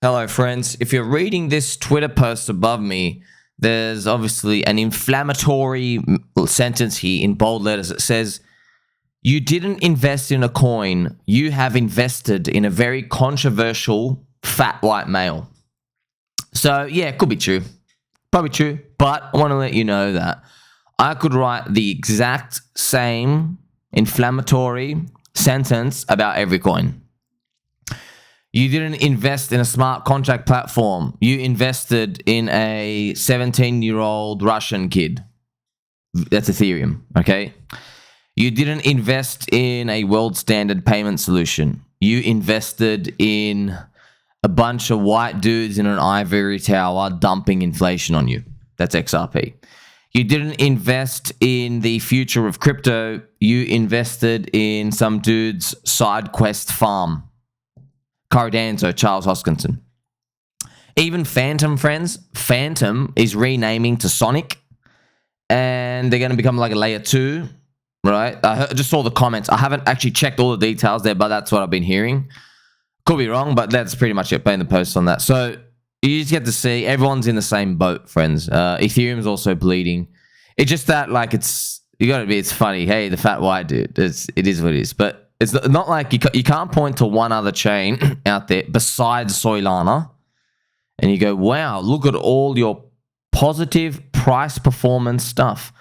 Hello, friends. If you're reading this Twitter post above me, there's obviously an inflammatory sentence here in bold letters. It says, "You didn't invest in a coin. You have invested in a very controversial fat white male." So, yeah, it could be true. Probably true. But I want to let you know that I could write the exact same inflammatory sentence about every coin. You didn't invest in a smart contract platform. You invested in a 17-year-old Russian kid. That's Ethereum, okay? You didn't invest in a world standard payment solution. You invested in a bunch of white dudes in an ivory tower dumping inflation on you. That's XRP. You didn't invest in the future of crypto. You invested in some dude's side quest farm. Cardanzo, Charles Hoskinson. Even Phantom, friends. Phantom is renaming to Sonic, and they're going to become like a layer 2, right? I just saw the comments. I haven't actually checked all the details there, but that's what I've been hearing. Could be wrong, but that's pretty much it. Playing the post on that. So you just get to see everyone's in the same boat, friends. Ethereum's also bleeding. It's just that, like, it's funny. Hey, the fat white dude. It is what it is. But it's not like you can't point to one other chain out there besides Soylana and you go, wow, look at all your positive price performance stuff.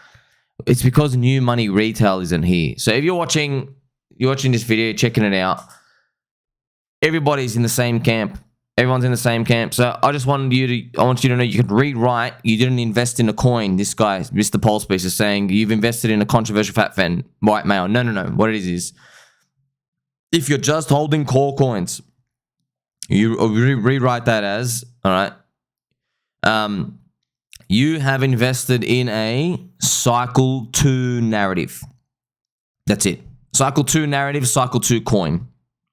It's because new money retail isn't here. So if you're watching this video, checking it out, everybody's in the same camp. Everyone's in the same camp. So I want you to know you can rewrite. You didn't invest in a coin. This guy, Mr. Pulsepiece, is saying you've invested in a controversial fat fan, white male. No. What it is if you're just holding core coins, you rewrite that as, all right, you have invested in a cycle 2 narrative. That's it. Cycle 2 narrative, cycle 2 coin,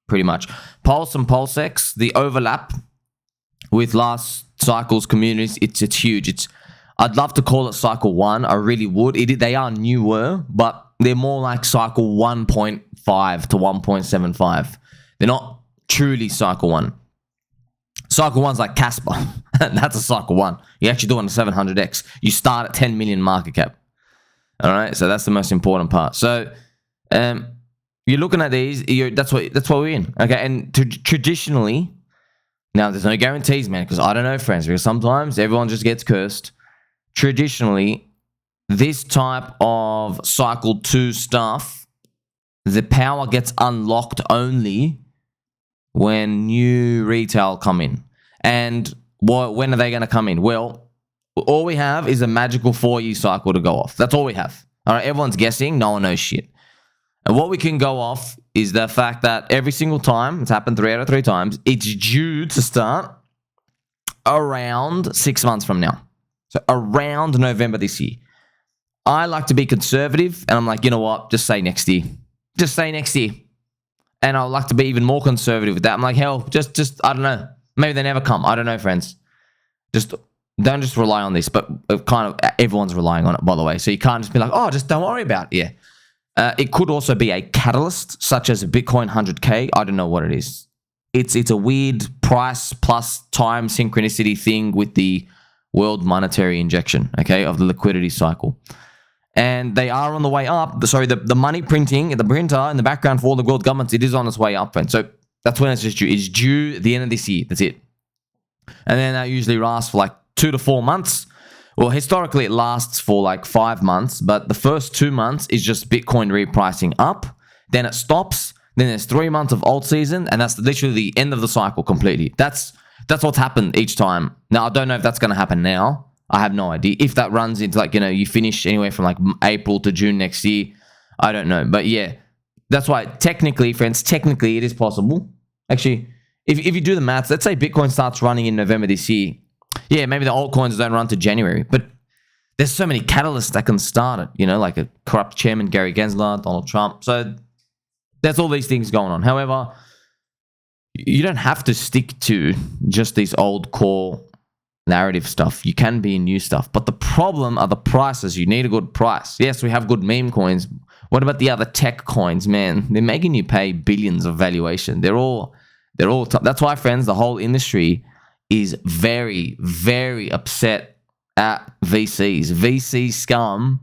pretty much. Pulse and PulseX, the overlap with last cycle's communities, it's huge. I'd love to call it cycle 1. I really would. They are newer, but they're more like cycle 1.5 to 1.75. They're not truly cycle 1. Cycle 1's like Casper. That's a cycle 1. You actually do it on a 700x. You start at 10 million market cap. All right, so that's the most important part. So you're looking at these. That's what we're in. Okay, and traditionally, now there's no guarantees, man, because I don't know, friends. Because sometimes everyone just gets cursed. Traditionally, this type of cycle 2 stuff, the power gets unlocked only when new retail come in. And when are they going to come in? Well, all we have is a magical 4-year cycle to go off. That's all we have. All right, everyone's guessing. No one knows shit. And what we can go off is the fact that every single time, it's happened 3 out of 3 times, it's due to start around 6 months from now. So around November this year. I like to be conservative, and I'm like, you know what? Just say next year. Just say next year. And I like to be even more conservative with that. I'm like, hell, just I don't know. Maybe they never come. I don't know, friends. Don't just rely on this, but kind of everyone's relying on it, by the way. So you can't just be like, oh, just don't worry about it. Yeah. It could also be a catalyst, such as a Bitcoin 100K. I don't know what it is. It's a weird price plus time synchronicity thing with the world monetary injection, okay, of the liquidity cycle. And they are on the way up. The money printing, the printer in the background for all the world governments, it is on its way up, friends. So that's when it's just due. It's due at the end of this year. That's it. And then that usually lasts for like 2 to 4 months. Well, historically, it lasts for like 5 months, but the first 2 months is just Bitcoin repricing up. Then it stops. Then there's 3 months of alt season, and that's literally the end of the cycle completely. That's what's happened each time. Now, I don't know if that's going to happen now. I have no idea. If that runs into like, you finish anywhere from like April to June next year, I don't know. But yeah, that's why technically, friends, it is possible. Actually, if you do the maths, let's say Bitcoin starts running in November this year. Yeah, maybe the altcoins don't run to January, but there's so many catalysts that can start it, like a corrupt chairman, Gary Gensler, Donald Trump. So there's all these things going on. However, you don't have to stick to just these old core narrative stuff. You can be in new stuff. But the problem are the prices. You need a good price. Yes, we have good meme coins. What about the other tech coins, man? They're making you pay billions of valuation. They're all that's why, friends, the whole industry is very, very upset at VCs. VC scum,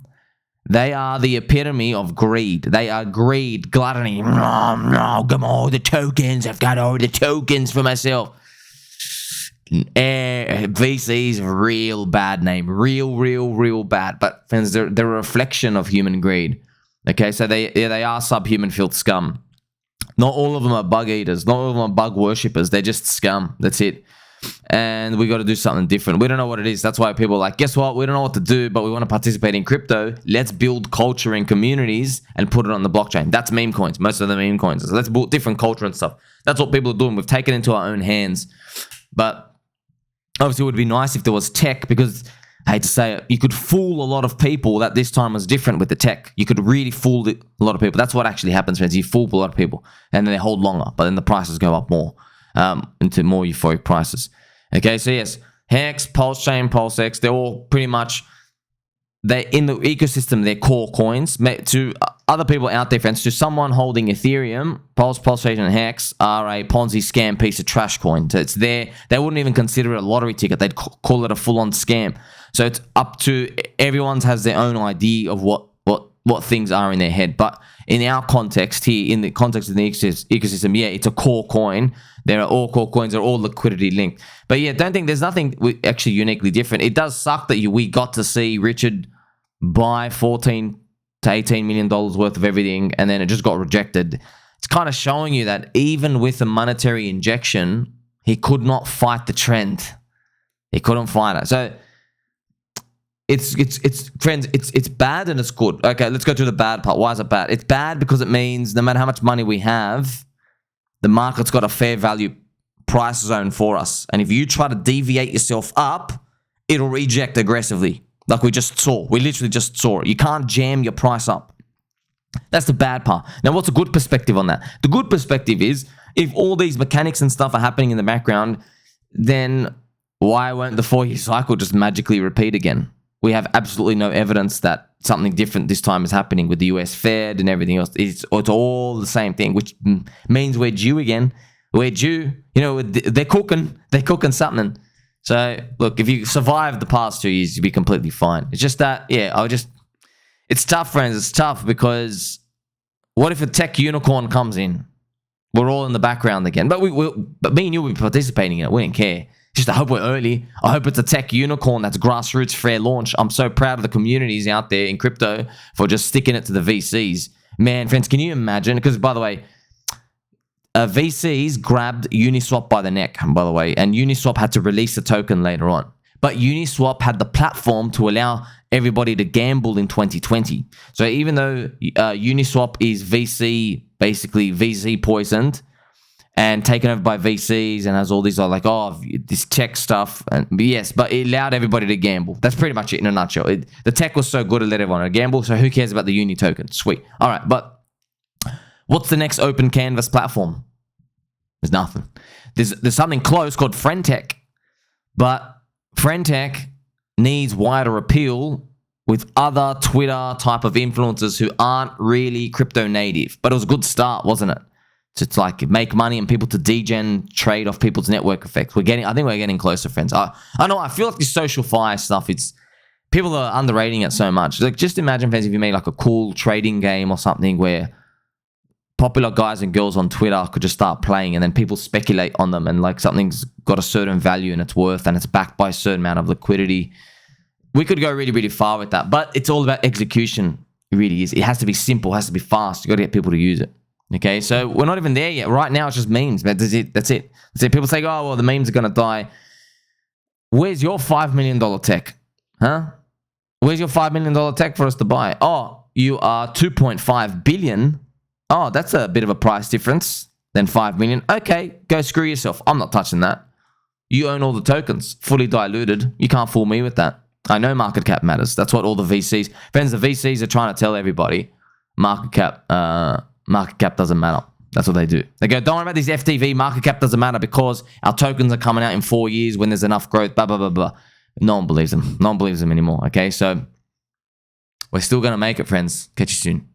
they are the epitome of greed. They are greed, gluttony. No, come on, the tokens. I've got all the tokens for myself. VC's real bad name. Real bad. But friends, they're a reflection of human greed. Okay, so they are subhuman filth scum. Not all of them are bug eaters. Not all of them are bug worshippers. They're just scum. That's it. And we got to do something different. We don't know what it is. That's why people are like, guess what? We don't know what to do, but we want to participate in crypto. Let's build culture in communities and put it on the blockchain. That's meme coins. Most of the meme coins. So let's build different culture and stuff. That's what people are doing. We've taken it into our own hands. But obviously, it would be nice if there was tech, because I hate to say it, you could fool a lot of people that this time was different with the tech. You could really fool a lot of people. That's what actually happens, friends. You fool a lot of people, and then they hold longer, but then the prices go up more, into more euphoric prices. Okay, so yes, Hex, PulseChain, PulseX, they're all pretty much, they're in the ecosystem, they're core coins. To other people out there, friends, to someone holding Ethereum, PulseChain and Hex are a Ponzi scam piece of trash coin. So it's there. They wouldn't even consider it a lottery ticket. They'd call it a full-on scam. So it's up to everyone has their own idea of what things are in their head. But in our context here, in the context of the ecosystem, yeah, it's a core coin. There are all core coins, are all liquidity linked. But yeah, don't think there's nothing actually uniquely different. It does suck that we got to see Richard buy $14 to $18 million worth of everything, and then it just got rejected. It's kind of showing you that even with a monetary injection, he could not fight the trend. He couldn't fight it. So it's friends, it's bad and it's good. Okay, let's go to the bad part. Why is it bad? It's bad because it means no matter how much money we have, the market's got a fair value price zone for us. And if you try to deviate yourself up, it'll reject aggressively. Like we just saw. We literally just saw it. You can't jam your price up. That's the bad part. Now, what's a good perspective on that? The good perspective is if all these mechanics and stuff are happening in the background, then why won't the 4-year cycle just magically repeat again? We have absolutely no evidence that something different this time is happening with the US Fed and everything else. It's all the same thing, which means we're due again. We're due. You know, they're cooking. They're cooking something. So, look, if you survive the past 2 years, you'll be completely fine. It's just that, yeah, it's tough, friends. It's tough because what if a tech unicorn comes in? We're all in the background again. But but me and you will be participating in it. We didn't care. Just I hope we're early. I hope it's a tech unicorn that's grassroots fair launch. I'm so proud of the communities out there in crypto for just sticking it to the VCs. Man, friends, can you imagine? Because, by the way, VCs grabbed Uniswap by the neck, by the way, and Uniswap had to release a token later on. But Uniswap had the platform to allow everybody to gamble in 2020. So even though Uniswap is basically VC poisoned and taken over by VCs and has all these this tech stuff, and yes, but it allowed everybody to gamble. That's pretty much it in a nutshell. The tech was so good it let everyone gamble, so who cares about the Uni token? Sweet. All right, but what's the next open canvas platform? There's nothing. There's something close called FriendTech, but FriendTech needs wider appeal with other Twitter type of influencers who aren't really crypto native. But it was a good start, wasn't it? To like make money and people to degen trade off people's network effects. I think we're getting closer, friends. I know. I feel like this social fire stuff. People are underrating it so much. Like, just imagine, friends, if you made like a cool trading game or something where popular guys and girls on Twitter could just start playing, and then people speculate on them, and like something's got a certain value and it's worth, and it's backed by a certain amount of liquidity. We could go really, really far with that, but it's all about execution. It really is. It has to be simple. It has to be fast. You got to get people to use it. Okay, so we're not even there yet. Right now, it's just memes. That's it. People say, oh, well, the memes are going to die. Where's your $5 million tech? Huh? Where's your $5 million tech for us to buy? Oh, you are 2.5 billion. Oh, that's a bit of a price difference than 5 million. Okay, go screw yourself. I'm not touching that. You own all the tokens, fully diluted. You can't fool me with that. I know market cap matters. That's what all the VCs... Friends, the VCs are trying to tell everybody market cap doesn't matter. That's what they do. They go, don't worry about these FTV. Market cap doesn't matter because our tokens are coming out in 4 years when there's enough growth, blah, blah, blah, blah. No one believes them. No one believes them anymore, okay? So we're still going to make it, friends. Catch you soon.